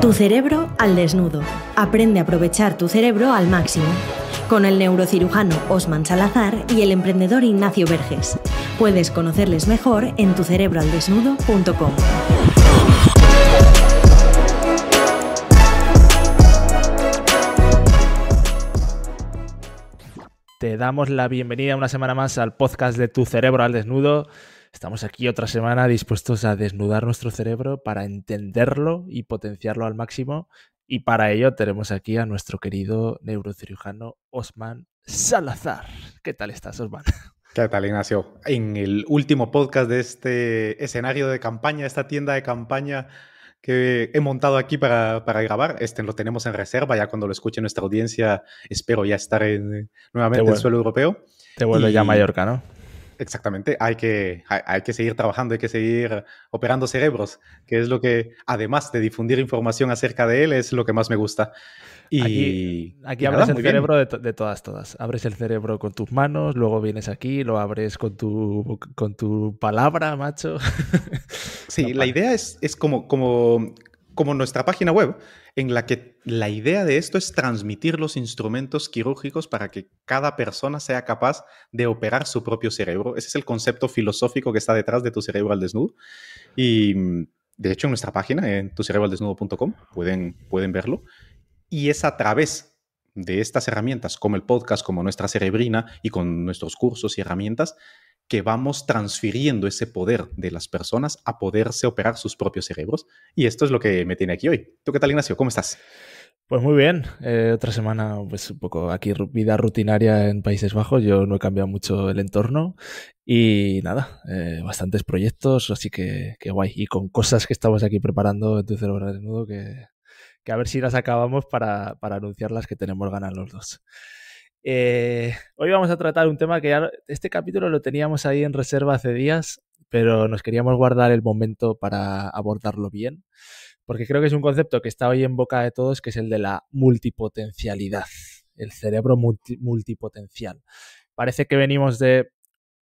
Tu cerebro al desnudo. Aprende a aprovechar tu cerebro al máximo. Con el neurocirujano Osman Salazar y el emprendedor Ignacio Verges. Puedes conocerles mejor en tucerebroaldesnudo.com. Te damos la bienvenida una semana más al podcast de Tu Cerebro al Desnudo. Estamos aquí otra semana dispuestos a desnudar nuestro cerebro para entenderlo y potenciarlo al máximo. Y para ello tenemos aquí a nuestro querido neurocirujano Osman Salazar. ¿Qué tal estás, Osman? ¿Qué tal, Ignacio? En el último podcast de este escenario de campaña, esta tienda de campaña que he montado aquí para grabar, lo tenemos en reserva. Ya cuando lo escuche nuestra audiencia, espero ya estar nuevamente en suelo europeo. Te vuelve ya a Mallorca, ¿no? Exactamente, hay que seguir trabajando, hay que seguir operando cerebros, que es lo que, además de difundir información acerca de él, es lo que más me gusta. Aquí abres el cerebro de todas. Abres el cerebro con tus manos, luego vienes aquí, lo abres con tu palabra, macho. Sí, la idea es como nuestra página web, en la que la idea de esto es transmitir los instrumentos quirúrgicos para que cada persona sea capaz de operar su propio cerebro. Ese es el concepto filosófico que está detrás de Tu Cerebro al Desnudo. Y de hecho en nuestra página, en tucerebroaldesnudo.com, pueden verlo. Y es a través de estas herramientas, como el podcast, como nuestra cerebrina y con nuestros cursos y herramientas, que vamos transfiriendo ese poder de las personas a poderse operar sus propios cerebros. Y esto es lo que me tiene aquí hoy. ¿Tú qué tal, Ignacio? ¿Cómo estás? Pues muy bien. Otra semana, pues un poco aquí vida rutinaria en Países Bajos. Yo no he cambiado mucho el entorno y nada, bastantes proyectos, así que guay. Y con cosas que estamos aquí preparando en Tu Cerebro al Desnudo que a ver si las acabamos para anunciarlas, que tenemos ganas los dos. Hoy vamos a tratar un tema que ya, este capítulo lo teníamos ahí en reserva hace días, pero nos queríamos guardar el momento para abordarlo bien, porque creo que es un concepto que está hoy en boca de todos, que es el de la multipotencialidad, el cerebro multipotencial. Parece que venimos de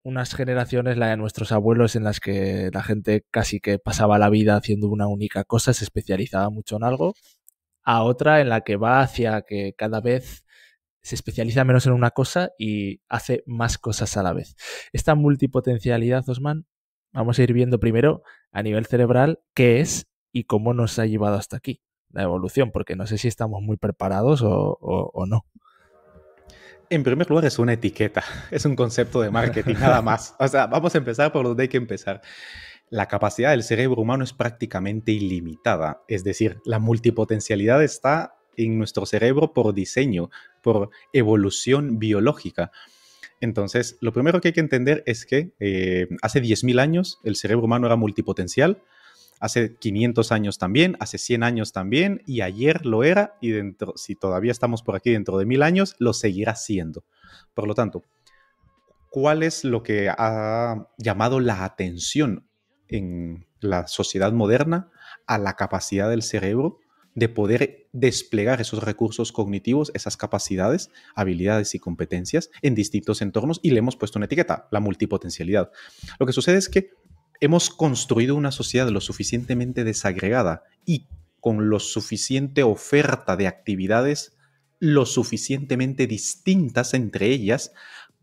unas generaciones, la de nuestros abuelos, en las que la gente casi que pasaba la vida haciendo una única cosa, se especializaba mucho en algo, a otra en la que va hacia que cada vez se especializa menos en una cosa y hace más cosas a la vez. Esta multipotencialidad, Osman, vamos a ir viendo primero a nivel cerebral qué es y cómo nos ha llevado hasta aquí, la evolución, porque no sé si estamos muy preparados o no. En primer lugar, es una etiqueta, es un concepto de marketing, nada más. O sea, vamos a empezar por donde hay que empezar. La capacidad del cerebro humano es prácticamente ilimitada, es decir, la multipotencialidad está en nuestro cerebro por diseño, por evolución biológica. Entonces, lo primero que hay que entender es que hace 10.000 años el cerebro humano era multipotencial, hace 500 años también, hace 100 años también, y ayer lo era, y si todavía estamos por aquí dentro de 1.000 años, lo seguirá siendo. Por lo tanto, ¿cuál es lo que ha llamado la atención en la sociedad moderna? A la capacidad del cerebro de poder desplegar esos recursos cognitivos, esas capacidades, habilidades y competencias en distintos entornos, y le hemos puesto una etiqueta, la multipotencialidad. Lo que sucede es que hemos construido una sociedad lo suficientemente desagregada y con lo suficiente oferta de actividades lo suficientemente distintas entre ellas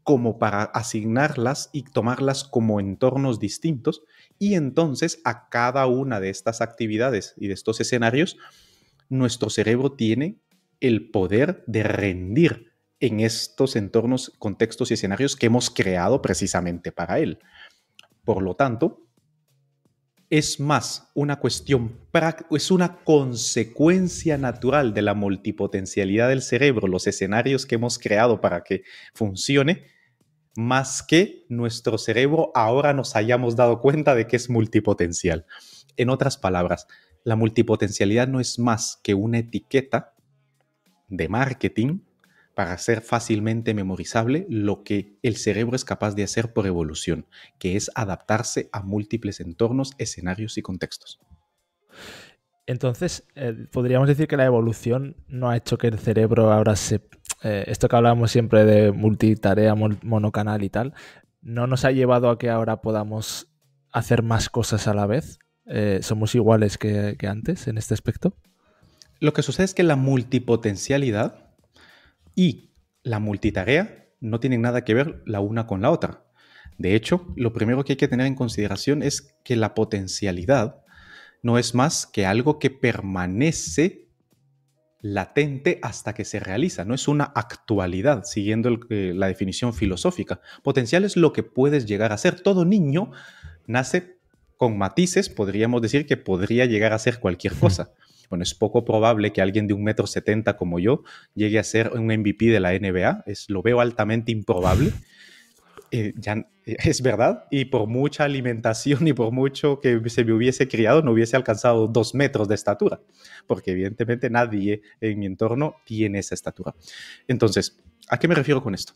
como para asignarlas y tomarlas como entornos distintos, y entonces a cada una de estas actividades y de estos escenarios nuestro cerebro tiene el poder de rendir en estos entornos, contextos y escenarios que hemos creado precisamente para él. Por lo tanto, es más una cuestión práctica, es una consecuencia natural de la multipotencialidad del cerebro, los escenarios que hemos creado para que funcione, más que nuestro cerebro ahora nos hayamos dado cuenta de que es multipotencial. En otras palabras, la multipotencialidad no es más que una etiqueta de marketing para hacer fácilmente memorizable lo que el cerebro es capaz de hacer por evolución, que es adaptarse a múltiples entornos, escenarios y contextos. Entonces, podríamos decir que la evolución no ha hecho que el cerebro ahora esto que hablábamos siempre de multitarea, monocanal y tal, no nos ha llevado a que ahora podamos hacer más cosas a la vez. ¿Somos iguales que antes en este aspecto? Lo que sucede es que la multipotencialidad y la multitarea no tienen nada que ver la una con la otra. De hecho, lo primero que hay que tener en consideración es que la potencialidad no es más que algo que permanece latente hasta que se realiza, no es una actualidad, siguiendo la definición filosófica. Potencial es lo que puedes llegar a ser. Todo niño nace con matices, podríamos decir que podría llegar a ser cualquier cosa. Bueno, es poco probable que alguien de 1,70 m como yo llegue a ser un MVP de la NBA, lo veo altamente improbable. Es verdad, y por mucha alimentación y por mucho que se me hubiese criado, no hubiese alcanzado 2 metros de estatura, porque evidentemente nadie en mi entorno tiene esa estatura. Entonces, ¿a qué me refiero con esto?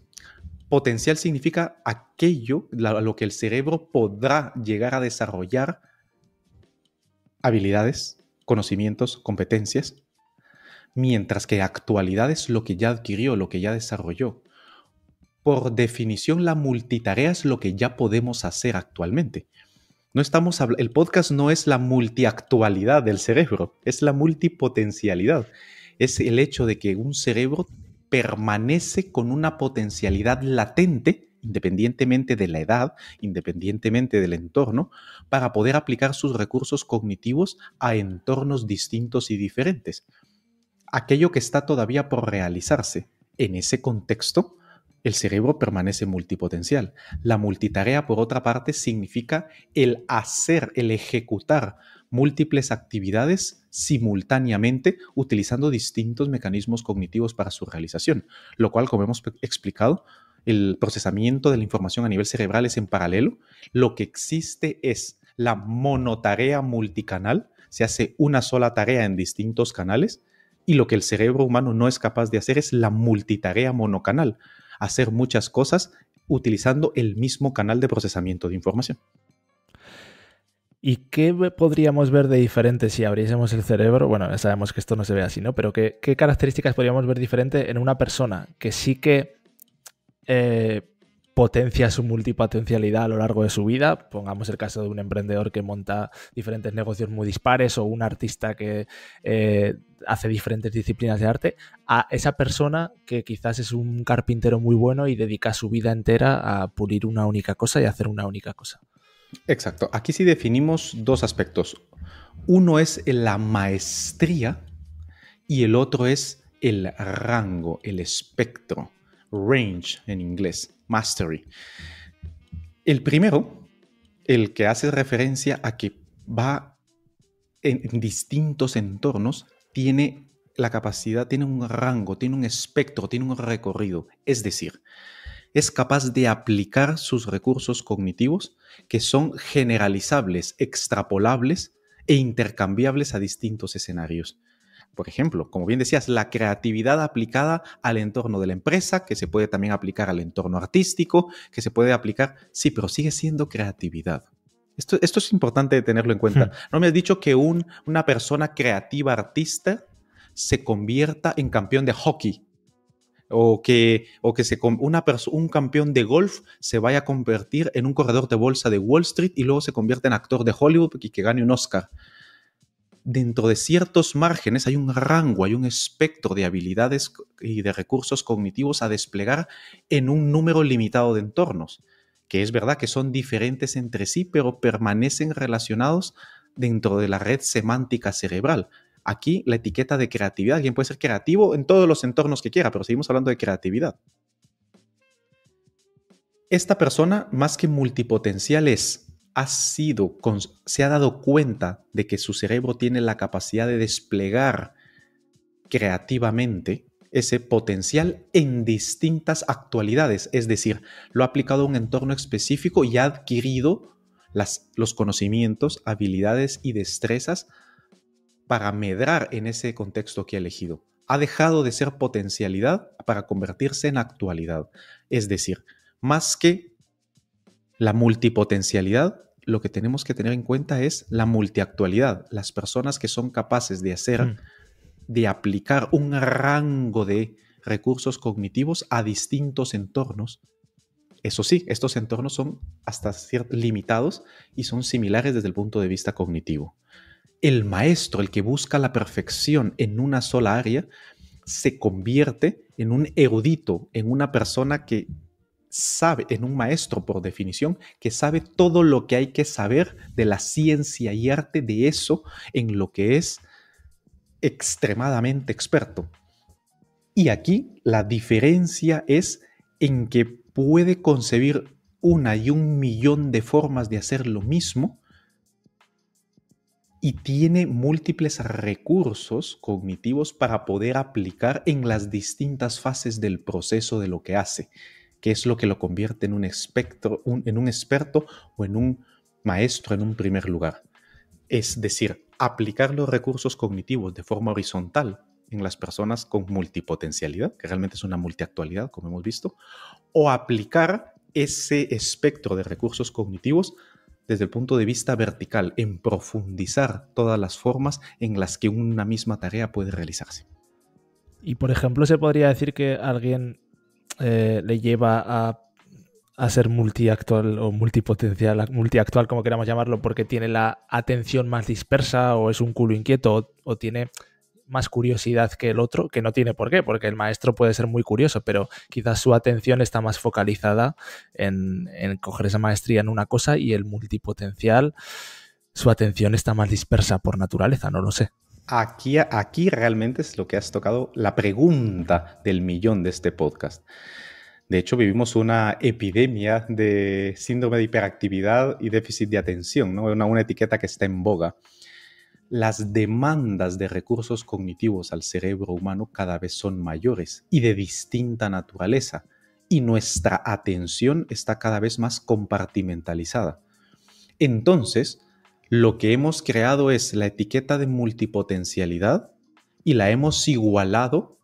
Potencial significa aquello a lo que el cerebro podrá llegar a desarrollar habilidades, conocimientos, competencias, mientras que actualidad es lo que ya adquirió, lo que ya desarrolló. Por definición, la multitarea es lo que ya podemos hacer actualmente. El podcast no es la multiactualidad del cerebro, es la multipotencialidad. Es el hecho de que un cerebro permanece con una potencialidad latente, independientemente de la edad, independientemente del entorno, para poder aplicar sus recursos cognitivos a entornos distintos y diferentes. Aquello que está todavía por realizarse en ese contexto, el cerebro permanece multipotencial. La multitarea, por otra parte, significa el hacer, el ejecutar múltiples actividades simultáneamente utilizando distintos mecanismos cognitivos para su realización, lo cual, como hemos explicado, el procesamiento de la información a nivel cerebral es en paralelo. Lo que existe es la monotarea multicanal, se hace una sola tarea en distintos canales, y lo que el cerebro humano no es capaz de hacer es la multitarea monocanal, hacer muchas cosas utilizando el mismo canal de procesamiento de información. ¿Y qué podríamos ver de diferente si abriésemos el cerebro? Bueno, sabemos que esto no se ve así, ¿no? Pero ¿qué características podríamos ver diferente en una persona que sí que potencia su multipotencialidad a lo largo de su vida? Pongamos el caso de un emprendedor que monta diferentes negocios muy dispares o un artista que hace diferentes disciplinas de arte, a esa persona que quizás es un carpintero muy bueno y dedica su vida entera a pulir una única cosa y hacer una única cosa. Exacto. Aquí sí definimos dos aspectos. Uno es la maestría y el otro es el rango, el espectro, range en inglés, mastery. El primero, el que hace referencia a que va en distintos entornos, tiene la capacidad, tiene un rango, tiene un espectro, tiene un recorrido. Es decir, es capaz de aplicar sus recursos cognitivos que son generalizables, extrapolables e intercambiables a distintos escenarios. Por ejemplo, como bien decías, la creatividad aplicada al entorno de la empresa, que se puede también aplicar al entorno artístico, que se puede aplicar, sí, pero sigue siendo creatividad. Esto es importante tenerlo en cuenta. No me has dicho que una persona creativa artista se convierta en campeón de hockey o que un campeón de golf se vaya a convertir en un corredor de bolsa de Wall Street y luego se convierte en actor de Hollywood y que gane un Oscar. Dentro de ciertos márgenes hay un rango, hay un espectro de habilidades y de recursos cognitivos a desplegar en un número limitado de entornos, que es verdad que son diferentes entre sí, pero permanecen relacionados dentro de la red semántica cerebral. Aquí la etiqueta de creatividad, alguien puede ser creativo en todos los entornos que quiera, pero seguimos hablando de creatividad. Esta persona, más que multipotencial, se ha dado cuenta de que su cerebro tiene la capacidad de desplegar creativamente ese potencial en distintas actualidades, es decir, lo ha aplicado a un entorno específico y ha adquirido los conocimientos, habilidades y destrezas para medrar en ese contexto que ha elegido. Ha dejado de ser potencialidad para convertirse en actualidad, es decir, más que la multipotencialidad, lo que tenemos que tener en cuenta es la multiactualidad. Las personas que son capaces de de aplicar un rango de recursos cognitivos a distintos entornos. Eso sí, estos entornos son hasta limitados y son similares desde el punto de vista cognitivo. El maestro, el que busca la perfección en una sola área, se convierte en un erudito, en una persona que sabe, en un maestro por definición, que sabe todo lo que hay que saber de la ciencia y arte de eso en lo que es extremadamente experto. Y aquí la diferencia es en que puede concebir 1.000.000 de formas de hacer lo mismo y tiene múltiples recursos cognitivos para poder aplicar en las distintas fases del proceso de lo que hace, que es lo que lo convierte en un experto o en un maestro en un primer lugar. Es decir, aplicar los recursos cognitivos de forma horizontal en las personas con multipotencialidad, que realmente es una multiactualidad, como hemos visto, o aplicar ese espectro de recursos cognitivos desde el punto de vista vertical, en profundizar todas las formas en las que una misma tarea puede realizarse. Y, por ejemplo, se podría decir que alguien le lleva a ser multiactual o multipotencial, multiactual, como queramos llamarlo, porque tiene la atención más dispersa o es un culo inquieto o tiene más curiosidad que el otro, que no tiene por qué, porque el maestro puede ser muy curioso, pero quizás su atención está más focalizada en coger esa maestría en una cosa, y el multipotencial, su atención está más dispersa por naturaleza, no lo sé. Aquí realmente es lo que has tocado, la pregunta del millón de este podcast. De hecho, vivimos una epidemia de síndrome de hiperactividad y déficit de atención, ¿no? Una etiqueta que está en boga. Las demandas de recursos cognitivos al cerebro humano cada vez son mayores y de distinta naturaleza, y nuestra atención está cada vez más compartimentalizada. Entonces, lo que hemos creado es la etiqueta de multipotencialidad y la hemos igualado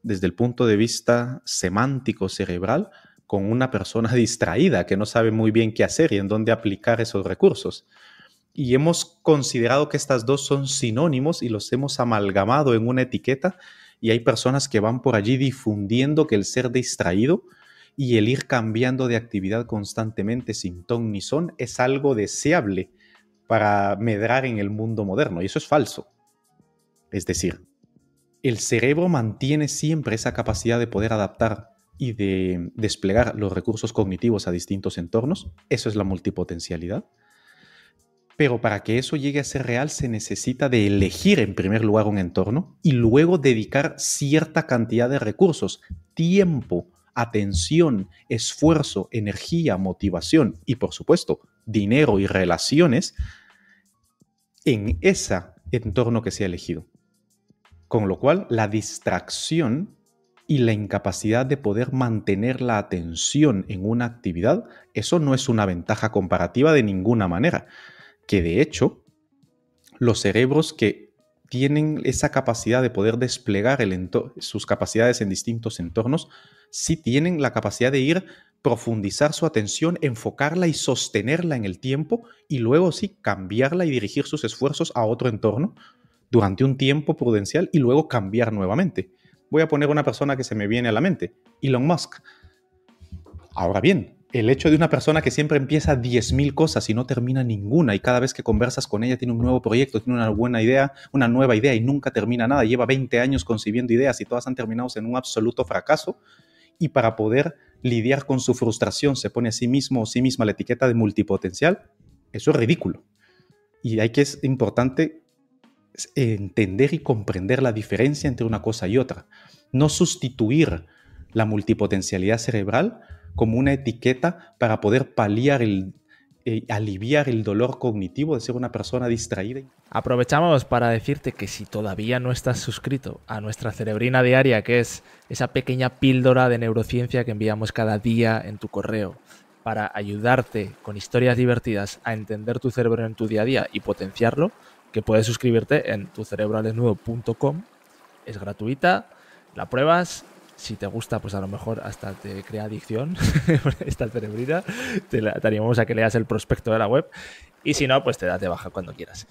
desde el punto de vista semántico cerebral con una persona distraída que no sabe muy bien qué hacer y en dónde aplicar esos recursos. Y hemos considerado que estas dos son sinónimos y los hemos amalgamado en una etiqueta, y hay personas que van por allí difundiendo que el ser distraído y el ir cambiando de actividad constantemente sin ton ni son es algo deseable para medrar en el mundo moderno, y eso es falso. Es decir, el cerebro mantiene siempre esa capacidad de poder adaptar y de desplegar los recursos cognitivos a distintos entornos. Eso es la multipotencialidad. Pero para que eso llegue a ser real se necesita de elegir en primer lugar un entorno y luego dedicar cierta cantidad de recursos, tiempo, atención, esfuerzo, energía, motivación y, por supuesto, dinero y relaciones en ese entorno que se ha elegido. Con lo cual, la distracción y la incapacidad de poder mantener la atención en una actividad, eso no es una ventaja comparativa de ninguna manera. Que de hecho, los cerebros que tienen esa capacidad de poder desplegar sus capacidades en distintos entornos, sí tienen la capacidad de profundizar su atención, enfocarla y sostenerla en el tiempo, y luego sí cambiarla y dirigir sus esfuerzos a otro entorno durante un tiempo prudencial y luego cambiar nuevamente. Voy a poner una persona que se me viene a la mente, Elon Musk. Ahora bien, el hecho de una persona que siempre empieza 10.000 cosas y no termina ninguna, y cada vez que conversas con ella tiene un nuevo proyecto, tiene una buena idea, una nueva idea y nunca termina nada, lleva 20 años concibiendo ideas y todas han terminado en un absoluto fracaso, y para poder lidiar con su frustración se pone a sí mismo o sí misma la etiqueta de multipotencial, eso es ridículo. Y es importante entender y comprender la diferencia entre una cosa y otra. No sustituir la multipotencialidad cerebral como una etiqueta para poder aliviar el dolor cognitivo de ser una persona distraída. Aprovechamos para decirte que si todavía no estás suscrito a nuestra Cerebrina Diaria, que es esa pequeña píldora de neurociencia que enviamos cada día en tu correo para ayudarte con historias divertidas a entender tu cerebro en tu día a día y potenciarlo, que puedes suscribirte en tucerebroalesnudo.com. Es gratuita, la pruebas. Si te gusta, pues a lo mejor hasta te crea adicción esta cerebrina. Te animamos a que leas el prospecto de la web. Y si no, pues te das de baja cuando quieras.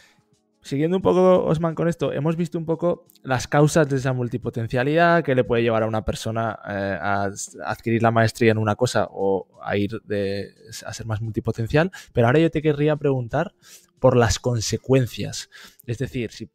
siguiendo un poco, Osman, con esto, hemos visto un poco las causas de esa multipotencialidad que le puede llevar a una persona a adquirir la maestría en una cosa o a ser más multipotencial, pero ahora yo te querría preguntar por las consecuencias. Es decir, si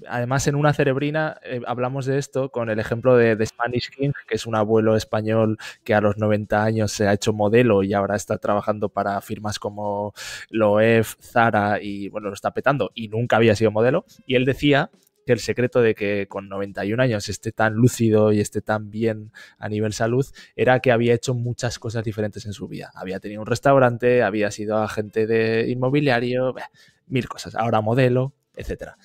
además en una cerebrina hablamos de esto con el ejemplo de Spanish King, que es un abuelo español que a los 90 años se ha hecho modelo y ahora está trabajando para firmas como Loewe, Zara y bueno, lo está petando y nunca había sido modelo. Y él decía que el secreto de que con 91 años esté tan lúcido y esté tan bien a nivel salud era que había hecho muchas cosas diferentes en su vida. Había tenido un restaurante, había sido agente de inmobiliario, mil cosas. Ahora modelo, etcétera.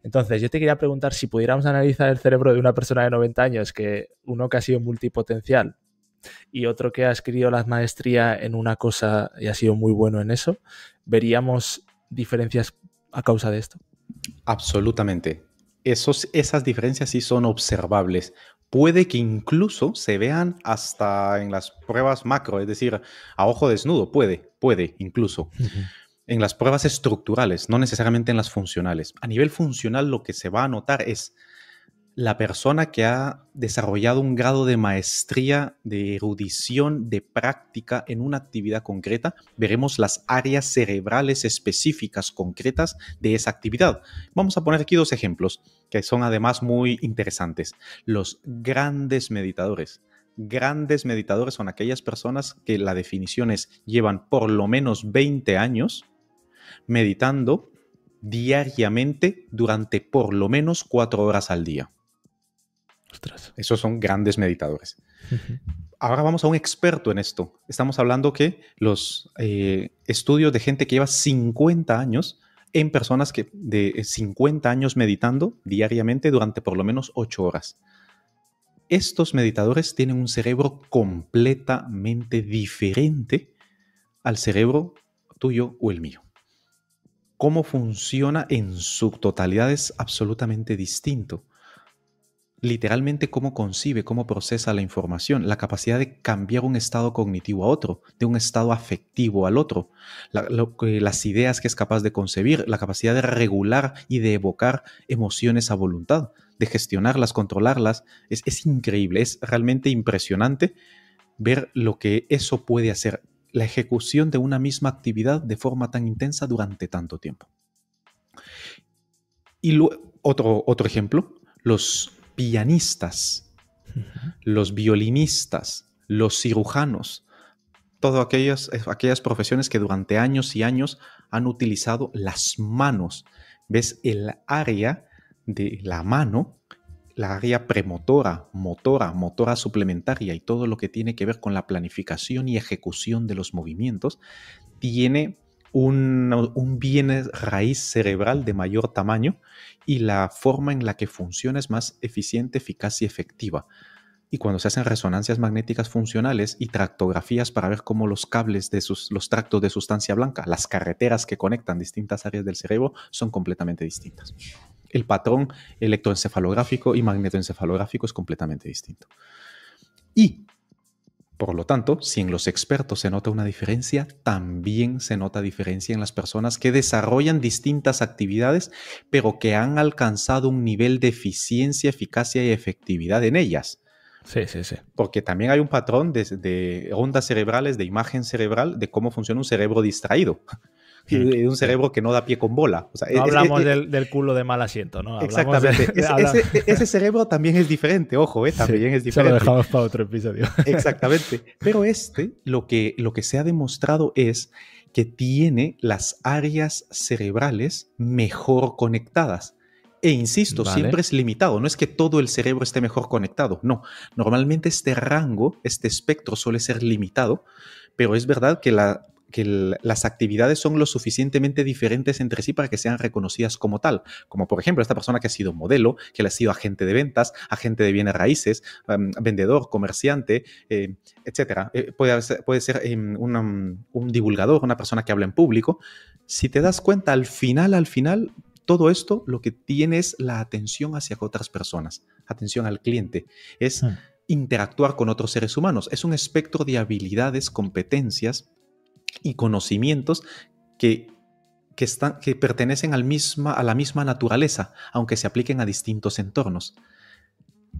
Entonces, yo te quería preguntar si pudiéramos analizar el cerebro de una persona de 90 años, que uno que ha sido multipotencial y otro que ha escrito la maestría en una cosa y ha sido muy bueno en eso, ¿veríamos diferencias a causa de esto? Absolutamente. Esas diferencias sí son observables. Puede que incluso se vean hasta en las pruebas macro, es decir, a ojo desnudo, puede incluso. En las pruebas estructurales, no necesariamente en las funcionales. A nivel funcional, lo que se va a notar es la persona que ha desarrollado un grado de maestría, de erudición, de práctica en una actividad concreta. Veremos las áreas cerebrales específicas concretas de esa actividad. Vamos a poner aquí dos ejemplos que son además muy interesantes. Los grandes meditadores. Grandes meditadores son aquellas personas que la definición es llevan por lo menos 20 años meditando diariamente durante por lo menos 4 horas al día. Ostras. Esos son grandes meditadores. Ahora vamos a un experto en esto. Estamos hablando que los estudios de gente que lleva 50 años en personas que de 50 años meditando diariamente durante por lo menos 8 horas. Estos meditadores tienen un cerebro completamente diferente al cerebro tuyo o el mío. Cómo funciona en su totalidad es absolutamente distinto. Literalmente cómo concibe, cómo procesa la información, la capacidad de cambiar un estado cognitivo a otro, de un estado afectivo al otro, las ideas que es capaz de concebir, la capacidad de regular y de evocar emociones a voluntad, de gestionarlas, controlarlas. Es increíble, es realmente impresionante ver lo que eso puede hacer, la ejecución de una misma actividad de forma tan intensa durante tanto tiempo. Y otro ejemplo, los pianistas, los violinistas, los cirujanos, todas aquellas profesiones que durante años y años han utilizado las manos. ¿Ves? El área de la mano, la área premotora, motora suplementaria y todo lo que tiene que ver con la planificación y ejecución de los movimientos, tiene un bien raíz cerebral de mayor tamaño y la forma en la que funciona es más eficiente, eficaz y efectiva. Y cuando se hacen resonancias magnéticas funcionales y tractografías para ver cómo los cables de los tractos de sustancia blanca, las carreteras que conectan distintas áreas del cerebro, son completamente distintas. El patrón electroencefalográfico y magnetoencefalográfico es completamente distinto. Y por lo tanto, si en los expertos se nota una diferencia, también se nota diferencia en las personas que desarrollan distintas actividades, pero que han alcanzado un nivel de eficiencia, eficacia y efectividad en ellas. Sí. Porque también hay un patrón de ondas cerebrales, de imagen cerebral, de cómo funciona un cerebro distraído. De un cerebro que no da pie con bola. O sea, no hablamos del culo de mal asiento, ¿no? Exactamente. Ese cerebro también es diferente, ojo, también es diferente. Se lo dejamos para otro episodio. Exactamente. Pero lo que se ha demostrado es que tiene las áreas cerebrales mejor conectadas. E insisto, siempre es limitado. No es que todo el cerebro esté mejor conectado. No. Normalmente este rango, este espectro suele ser limitado, pero es verdad que las actividades son lo suficientemente diferentes entre sí para que sean reconocidas como tal. Como por ejemplo esta persona que ha sido modelo, que ha sido agente de ventas, agente de bienes raíces, vendedor, comerciante, etc. Puede ser un divulgador, una persona que habla en público. Si te das cuenta, al final, todo esto lo que tiene es la atención hacia otras personas, atención al cliente. Es interactuar con otros seres humanos. Es un espectro de habilidades, competencias y conocimientos que que pertenecen a la misma naturaleza, aunque se apliquen a distintos entornos.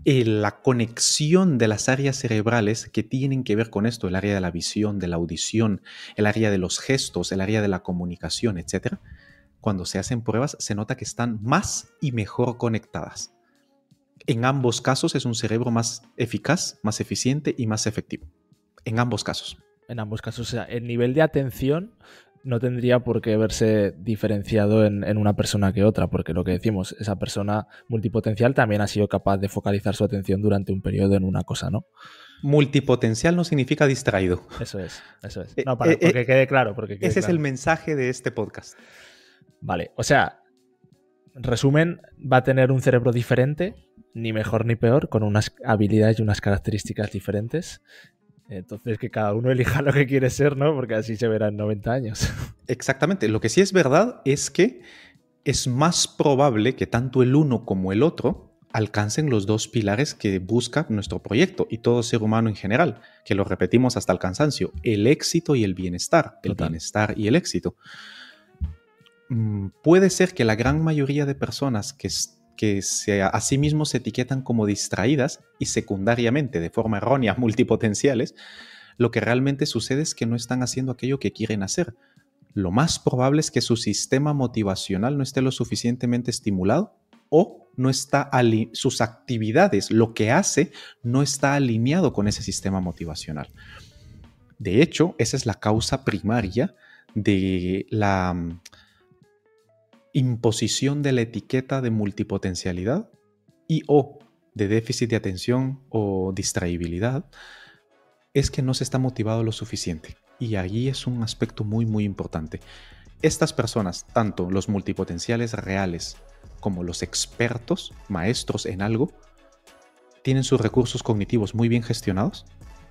La conexión de las áreas cerebrales que tienen que ver con esto, el área de la visión, de la audición, el área de los gestos, el área de la comunicación, etc., cuando se hacen pruebas se nota que están más y mejor conectadas. En ambos casos es un cerebro más eficaz, más eficiente y más efectivo. En ambos casos. En ambos casos, o sea, el nivel de atención no tendría por qué verse diferenciado en una persona que otra, porque lo que decimos, esa persona multipotencial también ha sido capaz de focalizar su atención durante un periodo en una cosa, ¿no? Multipotencial no significa distraído. Eso es. No, porque quede claro. Ese es el mensaje de este podcast. Vale, o sea, en resumen, va a tener un cerebro diferente, ni mejor ni peor, con unas habilidades y unas características diferentes. Entonces, que cada uno elija lo que quiere ser, ¿no? Porque así se verá en 90 años. Exactamente. Lo que sí es verdad es que es más probable que tanto el uno como el otro alcancen los dos pilares que busca nuestro proyecto y todo ser humano en general, que lo repetimos hasta el cansancio, el éxito y el bienestar. El bienestar y el éxito. Puede ser que la gran mayoría de personas que a sí mismos se etiquetan como distraídas y secundariamente, de forma errónea, multipotenciales, lo que realmente sucede es que no están haciendo aquello que quieren hacer. Lo más probable es que su sistema motivacional no esté lo suficientemente estimulado o no está sus actividades, lo que hace, no está alineado con ese sistema motivacional. De hecho, esa es la causa primaria de la imposición de la etiqueta de multipotencialidad y o de déficit de atención o distraibilidad, es que no se está motivado lo suficiente. Y ahí es un aspecto muy, muy importante. Estas personas, tanto los multipotenciales reales como los expertos, maestros en algo, tienen sus recursos cognitivos muy bien gestionados,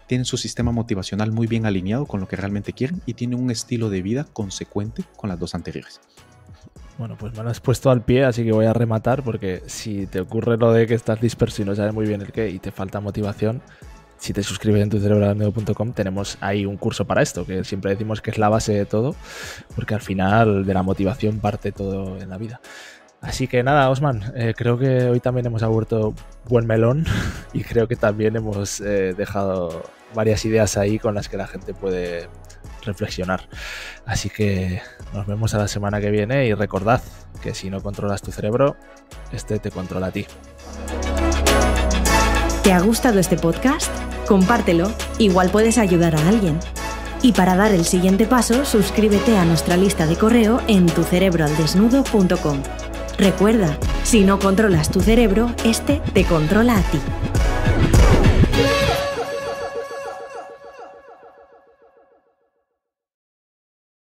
tienen su sistema motivacional muy bien alineado con lo que realmente quieren y tienen un estilo de vida consecuente con las dos anteriores. Bueno, pues me lo has puesto al pie, así que voy a rematar, porque si te ocurre lo de que estás disperso y no sabes muy bien el qué y te falta motivación, si te suscribes en tucerebroalnudo.com tenemos ahí un curso para esto, que siempre decimos que es la base de todo, porque al final de la motivación parte todo en la vida. Así que nada, Osman, creo que hoy también hemos abierto buen melón y creo que también hemos dejado varias ideas ahí con las que la gente puede reflexionar. Así que nos vemos a la semana que viene y recordad que si no controlas tu cerebro, este te controla a ti. ¿Te ha gustado este podcast? Compártelo, igual puedes ayudar a alguien. Y para dar el siguiente paso, suscríbete a nuestra lista de correo en tucerebroaldesnudo.com. Recuerda, si no controlas tu cerebro, este te controla a ti.